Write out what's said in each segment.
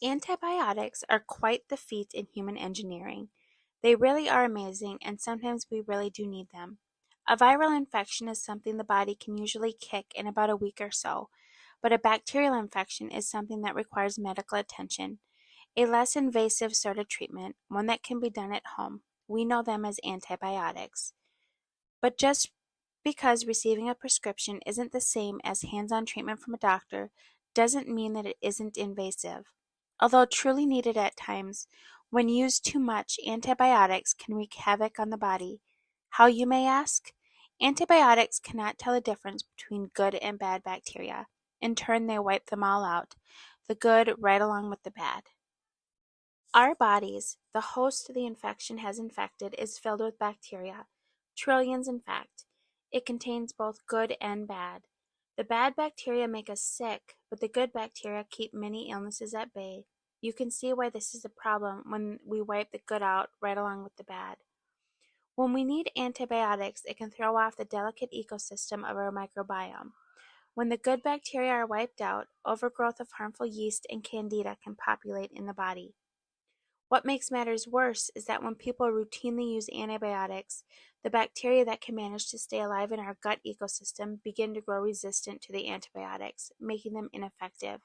Antibiotics are quite the feat in human engineering. They really are amazing, and sometimes we really do need them. A viral infection is something the body can usually kick in about a week or so, but a bacterial infection is something that requires medical attention, a less invasive sort of treatment, one that can be done at home. We know them as antibiotics. But just because receiving a prescription isn't the same as hands-on treatment from a doctor doesn't mean that it isn't invasive. Although truly needed at times, when used too much, antibiotics can wreak havoc on the body. How, you may ask? Antibiotics cannot tell the difference between good and bad bacteria. In turn, they wipe them all out, the good right along with the bad. Our bodies, the host the infection has infected, is filled with bacteria, trillions in fact. It contains both good and bad. The bad bacteria make us sick, but the good bacteria keep many illnesses at bay. You can see why this is a problem when we wipe the good out right along with the bad. When we need antibiotics, it can throw off the delicate ecosystem of our microbiome. When the good bacteria are wiped out, overgrowth of harmful yeast and candida can populate in the body. What makes matters worse is that when people routinely use antibiotics, the bacteria that can manage to stay alive in our gut ecosystem begin to grow resistant to the antibiotics, making them ineffective.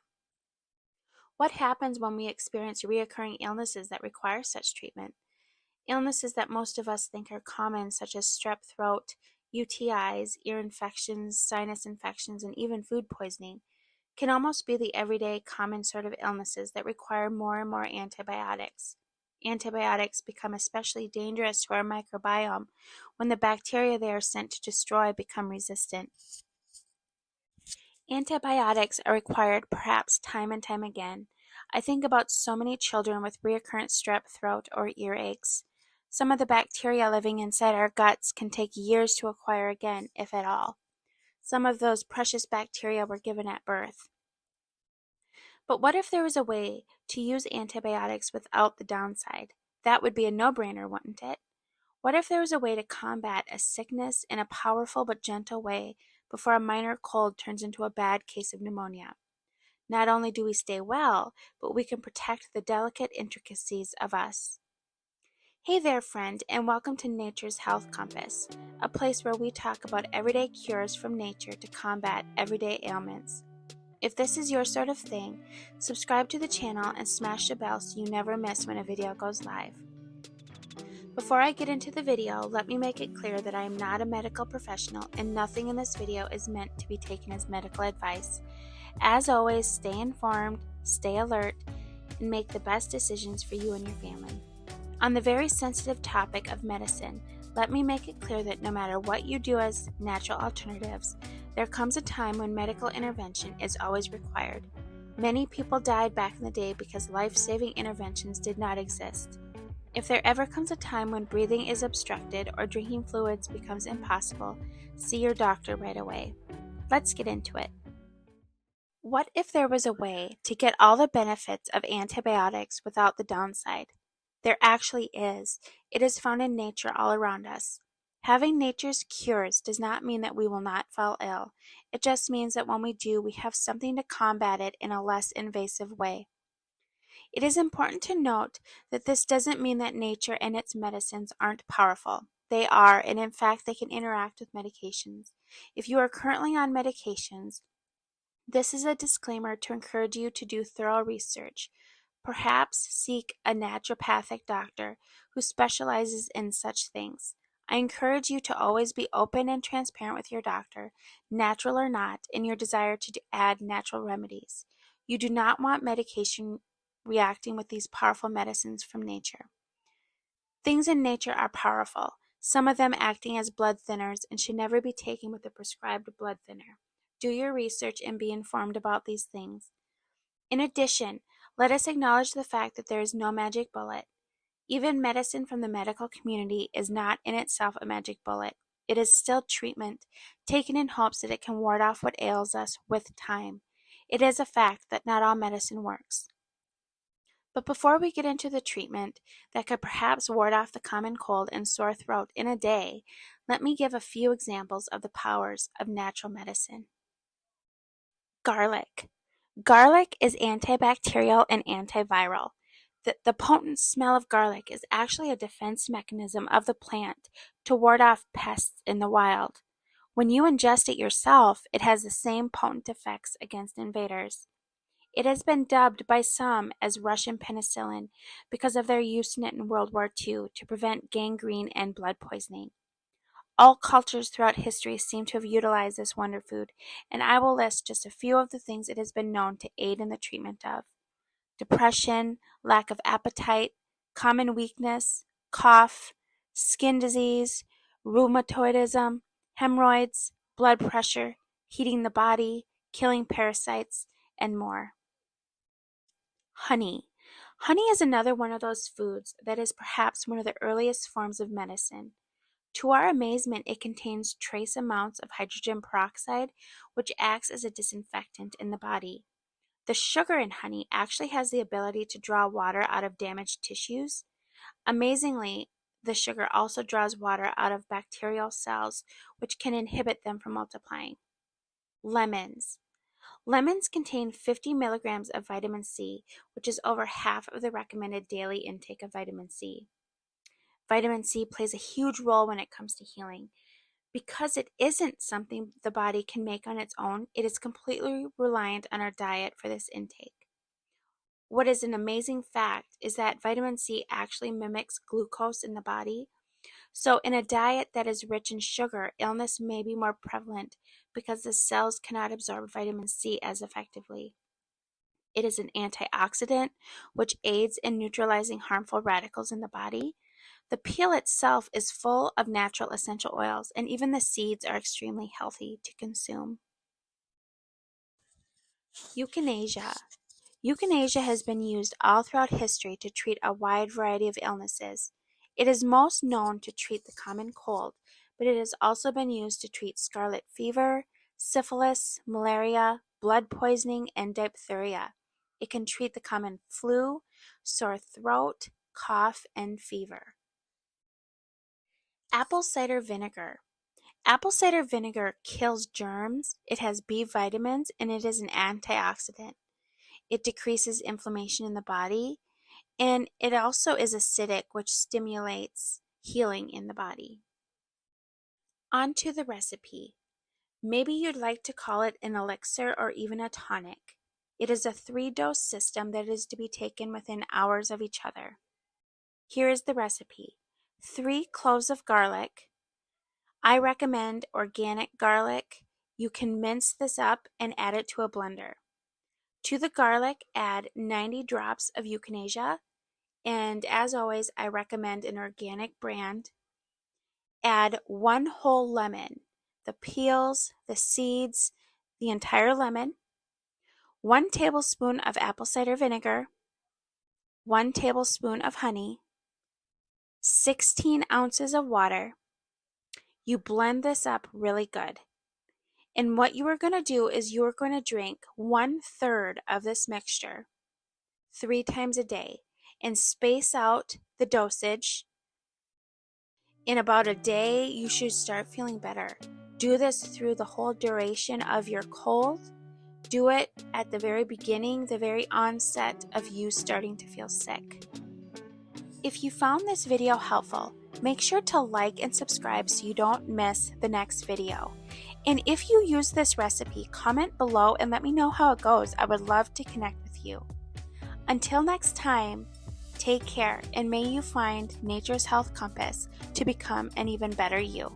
What happens when we experience recurring illnesses that require such treatment? Illnesses that most of us think are common, such as strep throat, UTIs, ear infections, sinus infections, and even food poisoning, can almost be the everyday common sort of illnesses that require more and more antibiotics. Antibiotics become especially dangerous to our microbiome when the bacteria they are sent to destroy become resistant. Antibiotics are required perhaps time and time again. I think about so many children with recurrent strep throat or earaches. Some of the bacteria living inside our guts can take years to acquire again, if at all. Some of those precious bacteria were given at birth. But what if there was a way to use antibiotics without the downside? That would be a no-brainer, wouldn't it? What if there was a way to combat a sickness in a powerful but gentle way before a minor cold turns into a bad case of pneumonia? Not only do we stay well, but we can protect the delicate intricacies of us. Hey there, friend, and welcome to Nature's Health Compass, a place where we talk about everyday cures from nature to combat everyday ailments. If this is your sort of thing, subscribe to the channel and smash the bell so you never miss when a video goes live. Before I get into the video, let me make it clear that I am not a medical professional and nothing in this video is meant to be taken as medical advice. As always, stay informed, stay alert, and make the best decisions for you and your family. On the very sensitive topic of medicine, let me make it clear that no matter what you do as natural alternatives, there comes a time when medical intervention is always required. Many people died back in the day because life-saving interventions did not exist. If there ever comes a time when breathing is obstructed or drinking fluids becomes impossible, see your doctor right away. Let's get into it. What if there was a way to get all the benefits of antibiotics without the downside? There actually is. It is found in nature all around us. Having nature's cures does not mean that we will not fall ill. It just means that when we do, we have something to combat it in a less invasive way. It is important to note that this doesn't mean that nature and its medicines aren't powerful. They are, and in fact, they can interact with medications. If you are currently on medications, this is a disclaimer to encourage you to do thorough research. Perhaps seek a naturopathic doctor who specializes in such things. I encourage you to always be open and transparent with your doctor, natural or not, in your desire to add natural remedies. You do not want medication reacting with these powerful medicines from nature. Things in nature are powerful, some of them acting as blood thinners and should never be taken with a prescribed blood thinner. Do your research and be informed about these things. In addition, let us acknowledge the fact that there is no magic bullet. Even medicine from the medical community is not in itself a magic bullet. It is still treatment, taken in hopes that it can ward off what ails us with time. It is a fact that not all medicine works. But before we get into the treatment that could perhaps ward off the common cold and sore throat in a day, let me give a few examples of the powers of natural medicine. Garlic. Garlic is antibacterial and antiviral. The potent smell of garlic is actually a defense mechanism of the plant to ward off pests in the wild. When you ingest it yourself, it has the same potent effects against invaders. It has been dubbed by some as Russian penicillin because of their use in it in World War II to prevent gangrene and blood poisoning. All cultures throughout history seem to have utilized this wonder food, and I will list just a few of the things it has been known to aid in the treatment of: depression, lack of appetite, common weakness, cough, skin disease, rheumatoidism, hemorrhoids, blood pressure, heating the body, killing parasites, and more. Honey. Honey is another one of those foods that is perhaps one of the earliest forms of medicine. To our amazement, it contains trace amounts of hydrogen peroxide, which acts as a disinfectant in the body. The sugar in honey actually has the ability to draw water out of damaged tissues. Amazingly, the sugar also draws water out of bacterial cells, which can inhibit them from multiplying. Lemons. Lemons contain 50 milligrams of vitamin C, which is over half of the recommended daily intake of vitamin C. Vitamin C plays a huge role when it comes to healing. Because it isn't something the body can make on its own, it is completely reliant on our diet for this intake. What is an amazing fact is that vitamin C actually mimics glucose in the body. So in a diet that is rich in sugar, illness may be more prevalent because the cells cannot absorb vitamin C as effectively. It is an antioxidant, which aids in neutralizing harmful radicals in the body. The peel itself is full of natural essential oils, and even the seeds are extremely healthy to consume. Euthanasia. Euthanasia has been used all throughout history to treat a wide variety of illnesses. It is most known to treat the common cold, but it has also been used to treat scarlet fever, syphilis, malaria, blood poisoning, and diphtheria. It can treat the common flu, sore throat, cough, and fever. Apple cider vinegar. Apple cider vinegar kills germs, it has B vitamins, and it is an antioxidant. It decreases inflammation in the body, and it also is acidic, which stimulates healing in the body. On to the recipe. Maybe you'd like to call it an elixir or even a tonic. It is a 3-dose system that is to be taken within hours of each other. Here is the recipe. 3 cloves of garlic. I recommend organic garlic. You can mince this up and add it to a blender. To the garlic, add 90 drops of euthanasia, and as always, I recommend an organic brand. Add 1 whole lemon, the peels, the seeds, the entire lemon, 1 tablespoon of apple cider vinegar, 1 tablespoon of honey, 16 ounces of water. You blend this up really good. And what you are going to do is you are going to drink 1/3 of this mixture 3 times a day and space out the dosage. In about a day, you should start feeling better. Do this through the whole duration of your cold. Do it at the very beginning, the very onset of you starting to feel sick. If you found this video helpful, make sure to like and subscribe so you don't miss the next video. And if you use this recipe, comment below and let me know how it goes. I would love to connect with you. Until next time, take care and may you find nature's health compass to become an even better you.